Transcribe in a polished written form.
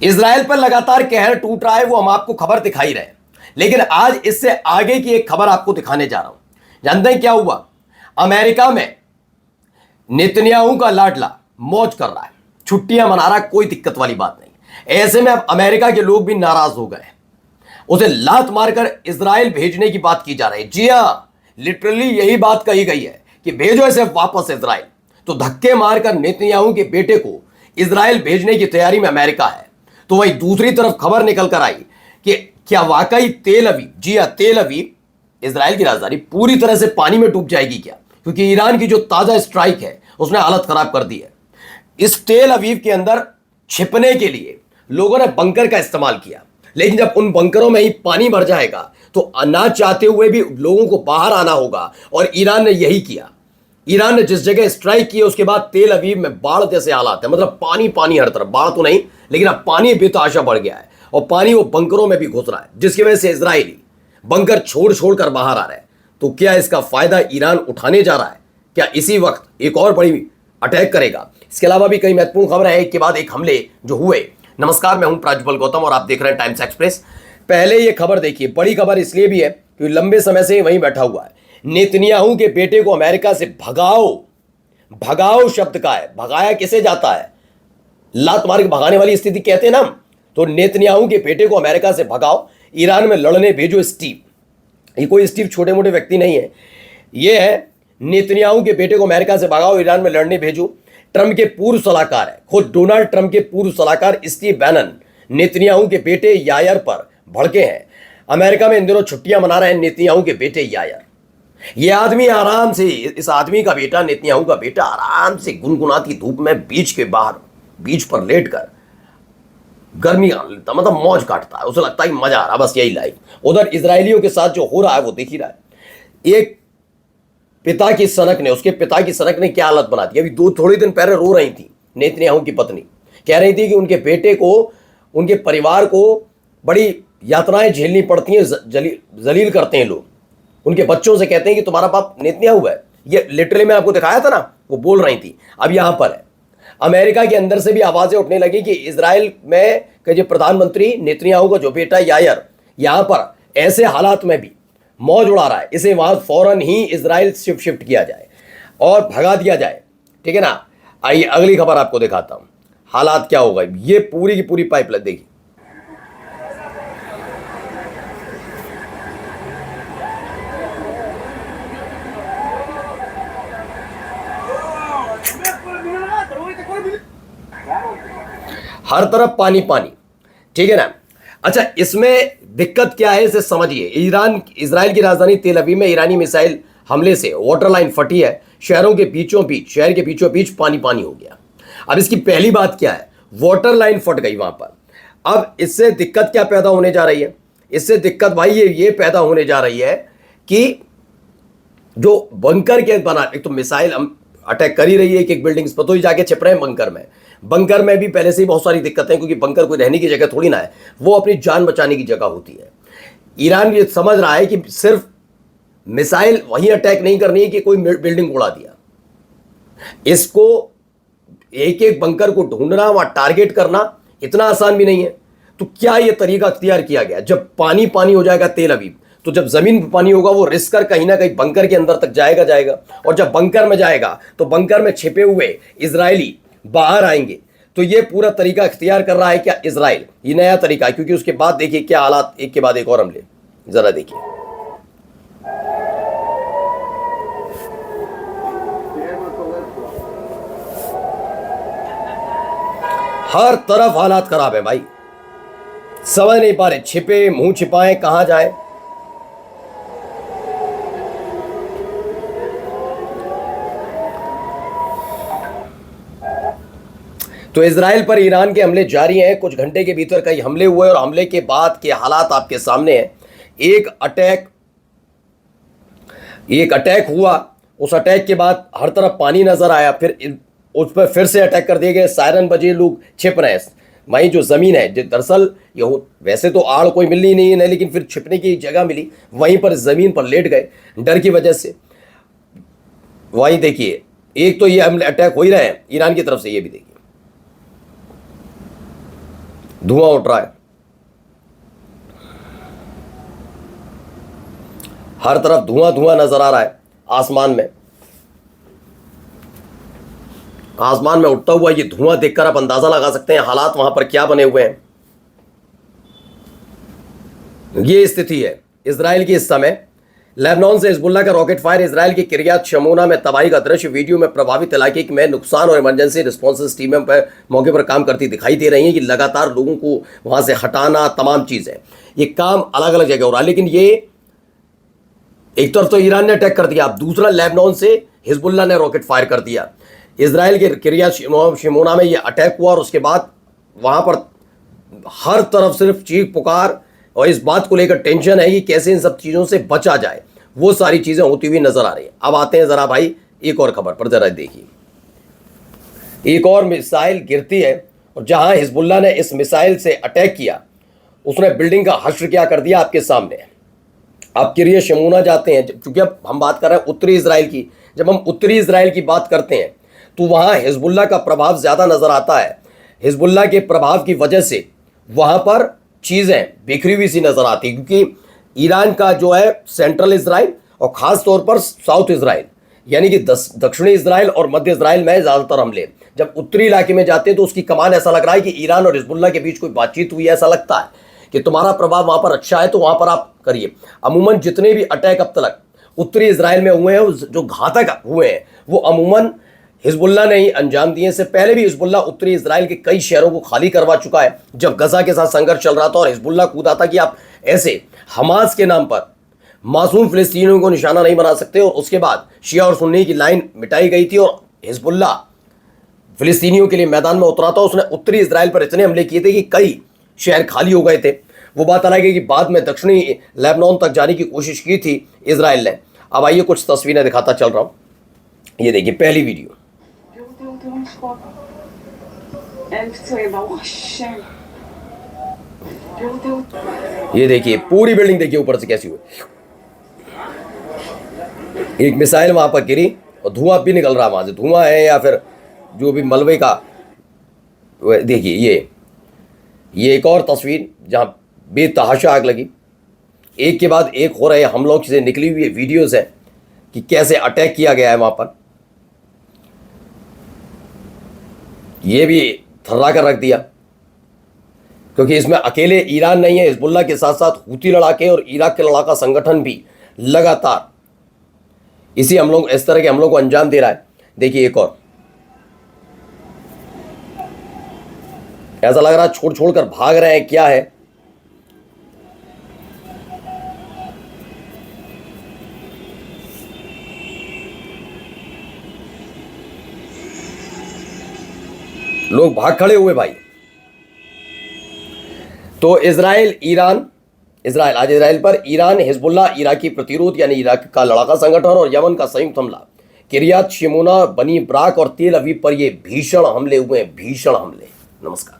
Israel पर लगातार कहर टूट रहा है, वो हम आपको खबर दिखाई रहे हैं, लेकिन आज इससे आगे की एक खबर आपको दिखाने जा रहा हूं। जानते हैं क्या हुआ? अमेरिका में नेतन्याहू का लाडला मौज कर रहा है, छुट्टियां मना रहा है, कोई दिक्कत वाली बात नहीं। ऐसे में अब अमेरिका के लोग भी नाराज हो गए, उसे लात मारकर इजराइल भेजने की बात की जा रही है। जी हां, लिटरली यही बात कही गई है कि भेजो इसे वापस इजराइल। तो धक्के मारकर नेतन्याहू के बेटे को इजराइल भेजने की तैयारी में अमेरिका है। तो वहीं दूसरी तरफ खबर निकल कर आई कि क्या वाकई तेल अवीव, जी हां तेल अवीव इजराइल की राजधानी, पूरी तरह से पानी में डूब जाएगी क्या? क्योंकि ईरान की जो ताजा स्ट्राइक है उसने हालत खराब कर दी है। इस तेल अवीव के अंदर छिपने के लिए लोगों ने बंकर का इस्तेमाल किया, लेकिन जब उन बंकरों में ही पानी भर जाएगा तो ना चाहते हुए भी लोगों को बाहर आना होगा, और ईरान ने यही किया। ईरान ने जिस जगह स्ट्राइक की उसके बाद तेल अवीव में बाढ़ जैसे हालात है, मतलब पानी पानी हर तरफ, बाढ़ तो नहीं लेकिन अब पानी बेतहाशा बढ़ गया है और पानी वो बंकरों में भी घुस रहा है, जिसकी वजह से इजरायली बंकर छोड़ छोड़ कर बाहर आ रहे हैं। तो क्या इसका फायदा ईरान उठाने जा रहा है? क्या इसी वक्त एक और बड़ी अटैक करेगा? इसके अलावा भी कई महत्वपूर्ण खबरें हैं, एक के बाद एक हमले जो हुए। नमस्कार, मैं हूं प्राज्वल गौतम और आप देख रहे हैं टाइम्स एक्सप्रेस। पहले ये खबर देखिए, बड़ी खबर इसलिए भी है क्योंकि लंबे समय से वहीं बैठा हुआ है। नेतन्याहू के बेटे को अमेरिका से भगाओ, भगाओ शब्द का है, भगाया किसे जाता है? लात मार के भगाने वाली स्थिति कहते हैं ना। तो नेतन्याहू के बेटे को अमेरिका से भगाओ, ईरान में लड़ने भेजो स्टीव। ये कोई स्टीव छोटे मोटे व्यक्ति नहीं है, ये है नेतन्याहू के बेटे को अमेरिका से भगाओ, ईरान में लड़ने भेजो। ट्रंप के पूर्व सलाहकार है, खुद डोनाल्ड ट्रंप के पूर्व सलाहकार स्टीव बैनन नेतन्याहू के बेटे यायर पर भड़के हैं। अमेरिका में इन दिनों छुट्टियां मना रहे हैं नेतन्याहू के बेटे यायर। ये आदमी आराम से, इस आदमी का बेटा, नेतन्याहू का बेटा, आराम से गुनगुनाती धूप में बीच के बाहर, बीच पर लेटकर गर्मी मतलब मौज काटता है, उसे लगता है मजा आ रहा, बस यही लाइफ। उधर इजरायलियों के साथ जो हो रहा है वो देख ही रहा है। एक पिता की सनक ने, उसके पिता की सनक ने क्या हालत बना दी। अभी थोड़े दिन पहले रो रही थी नेतन्याहू की पत्नी, कह रही थी कि उनके बेटे को, उनके परिवार को बड़ी यातनाएं झेलनी पड़ती हैं, जलील करते हैं लोग। उनके बच्चों से कहते हैं कि तुम्हारा बाप नेतन्याहू है। ये लिटरली मैं आपको दिखाया था ना, वो बोल रही थी। अब यहां पर है, अमेरिका के अंदर से भी आवाजें उठने लगी कि इजराइल में के जो प्रधानमंत्री नेतन्याहू का जो बेटा यायर यहां पर ऐसे हालात में भी मौज उड़ा रहा है, इसे वहां फौरन ही इजराइल शिफ्ट किया जाए और भगा दिया जाए, ठीक है ना। आइए अगली खबर आपको दिखाता हूं, हालात क्या होगा। ये पूरी की पूरी पाइपलाइन देखिए। हर तरफ पानी पानी, ठीक है ना। अच्छा, इसमें दिक्कत क्या है इसे समझिए। इजराइल की राजधानी तेल अवीव में ईरानी मिसाइल हमले से वाटर लाइन फटी है, शहर के बीचों बीच पानी पानी हो गया। अब इसकी पहली बात क्या है, वाटर लाइन फट गई वहां पर। अब इससे दिक्कत क्या पैदा होने जा रही है? इससे दिक्कत भाई ये पैदा होने जा रही है कि जो बंकर के बना, एक तो मिसाइल अटैक कर ही रही है एक बिल्डिंग्स पर, तो ही जाके छिप रहे हैं बंकर में। बंकर में भी पहले से ही बहुत सारी दिक्कतें, क्योंकि बंकर कोई रहने की जगह थोड़ी ना है, वो अपनी जान बचाने की जगह होती है। ईरान ये समझ रहा है कि सिर्फ मिसाइल वहीं अटैक नहीं करनी है कि कोई बिल्डिंग उड़ा दिया। इसको एक एक बंकर को ढूंढना, वहां टारगेट करना इतना आसान भी नहीं है। तो क्या यह तरीका अख्तियार किया गया, जब पानी पानी हो जाएगा तेल अवीव, तो जब जमीन पर पानी होगा वो रिस्क कर कहीं ना कहीं बंकर के अंदर तक जाएगा, और जब बंकर में जाएगा तो बंकर में छिपे हुए इजरायली बाहर आएंगे। तो ये पूरा तरीका इख्तियार कर रहा है क्या इजराइल, ये नया तरीका है। क्योंकि उसके बाद देखिए क्या हालात, एक के बाद एक और हमले, जरा देखिए। हर तरफ हालात खराब है भाई, समझ नहीं पा रहे, छिपे मुंह छिपाएं कहां जाए। तो इजराइल पर ईरान के हमले जारी हैं। कुछ घंटे के भीतर कई हमले हुए और हमले के बाद के हालात आपके सामने हैं। एक अटैक हुआ, उस अटैक के बाद हर तरफ पानी नजर आया, फिर उस पर फिर से अटैक कर दिए गए, सायरन बजे, लोग छिप रहे हैं। वहीं जो जमीन है, दरअसल वैसे तो आड़ कोई मिलनी नहीं है, लेकिन फिर छिपने की जगह मिली, वहीं पर जमीन पर लेट गए डर की वजह से। वहीं देखिए, एक तो ये हमले अटैक हो ही रहे हैं ईरान की तरफ से, ये भी देखिए। धुआं उठ रहा है, हर तरफ धुआं धुआं नजर आ रहा है। आसमान में उठता हुआ ये धुआं देखकर आप अंदाजा लगा सकते हैं हालात वहां पर क्या बने हुए हैं। ये स्थिति है इजराइल की इस समय। लेबनान से हिजबुल्लाह का रॉकेट फायर इजराइल के किरियात शमोना में तबाही का दृश्य वीडियो में प्रभावित इलाके में नुकसान और इमरजेंसी रिस्पॉन्स टीमें पर मौके पर काम करती दिखाई दे रही हैं कि लगातार लोगों को वहां से हटाना, तमाम चीजें, ये काम अलग अलग जगह हो रहा है। लेकिन ये एक तरफ तो ईरान ने अटैक कर दिया, अब दूसरा लेबनान से हिजबुल्लाह ने रॉकेट फायर कर दिया। इजराइल के किरियात शमोना में ये अटैक हुआ और उसके बाद वहां पर हर तरफ सिर्फ चीख पुकार और इस बात को लेकर टेंशन है कि कैसे इन सब चीज़ों से बचा जाए। वो सारी चीज़ें होती हुई नजर आ रही हैं। अब आते हैं ज़रा भाई एक और खबर पर, ज़रा देखिए। एक और मिसाइल गिरती है और जहां हिजबुल्लाह ने इस मिसाइल से अटैक किया उसने बिल्डिंग का हश्र क्या कर दिया आपके सामने। आप किरियत शमूना जाते हैं, क्योंकि अब हम बात कर रहे हैं उत्तरी इजराइल की। जब हम उत्तरी इजराइल की बात करते हैं तो वहां हिजबुल्लाह का प्रभाव ज़्यादा नज़र आता है। हिजबुल्लाह के प्रभाव की वजह से वहां पर चीज़ें बिखरी हुई सी नज़र आती, क्योंकि ईरान का जो है सेंट्रल इजराइल और ख़ास तौर पर साउथ इजराइल यानी कि दक्षिणी इजराइल और मध्य इजराइल में ज़्यादातर हमले। जब उत्तरी इलाके में जाते हैं तो उसकी कमान ऐसा लग रहा है कि ईरान और हिजबुल्लाह के बीच कोई बातचीत हुई है। ऐसा लगता है कि तुम्हारा प्रभाव वहाँ पर अच्छा है तो वहाँ पर आप करिए। अमूमन जितने भी अटैक अब तक उत्तरी इजराइल में हुए हैं जो घातक हुए हैं वो अमूमन हिजबुल्लाह ने ही अंजाम दिए। से पहले भी हिजबुल्लाह उत्तरी इजराइल के कई शहरों को खाली करवा चुका है जब गजा के साथ संघर्ष चल रहा था और हिजबुल्लाह कूदा था कि आप ऐसे हमास के नाम पर मासूम फिलिस्तीनियों को निशाना नहीं बना सकते। और उसके बाद शिया और सुन्नी की लाइन मिटाई गई थी और हिजबुल्लाह फिलिस्तीनियों के लिए मैदान में उतरा था। उसने उत्तरी इजराइल पर इतने हमले किए थे कि कई शहर खाली हो गए थे। वो बात अलग है कि बाद में दक्षिणी लेबनान तक जाने की कोशिश की थी इजराइल ने। अब आइए कुछ तस्वीरें दिखाता चल रहा हूं। ये देखिए पहली वीडियो। ये देखिए पूरी बिल्डिंग देखिए ऊपर से कैसी हुई। एक मिसाइल वहां पर गिरी और धुआं भी निकल रहा वहां से, धुआं है या फिर जो भी मलबे का। देखिए ये एक और तस्वीर जहां बेतहाशा आग लगी। एक के बाद एक हो रहे हमलों से निकली हुई वीडियोस है कि कैसे अटैक किया गया है वहां पर। ये भी थर्रा कर रख दिया, क्योंकि इसमें अकेले ईरान नहीं है, हिजबुल्लाह के साथ साथ हूती लड़ाके और इराक के लड़ाका संगठन भी लगातार इसी हमलों इस तरह के हमलों को अंजाम दे रहा है। देखिए एक और, ऐसा लग रहा है छोड़ छोड़ कर भाग रहे हैं, क्या है। लोग भाग खड़े हुए भाई। तो इजराइल आज इजराइल पर ईरान, हिजबुल्लाह, इराकी प्रतिरोध यानी इराक का लड़ाका संगठन और यमन का संयुक्त हमला, किरियात शिमोना, बनी ब्राक और तेल अवीव पर ये भीषण हमले हुए हैं, भीषण हमले। नमस्कार।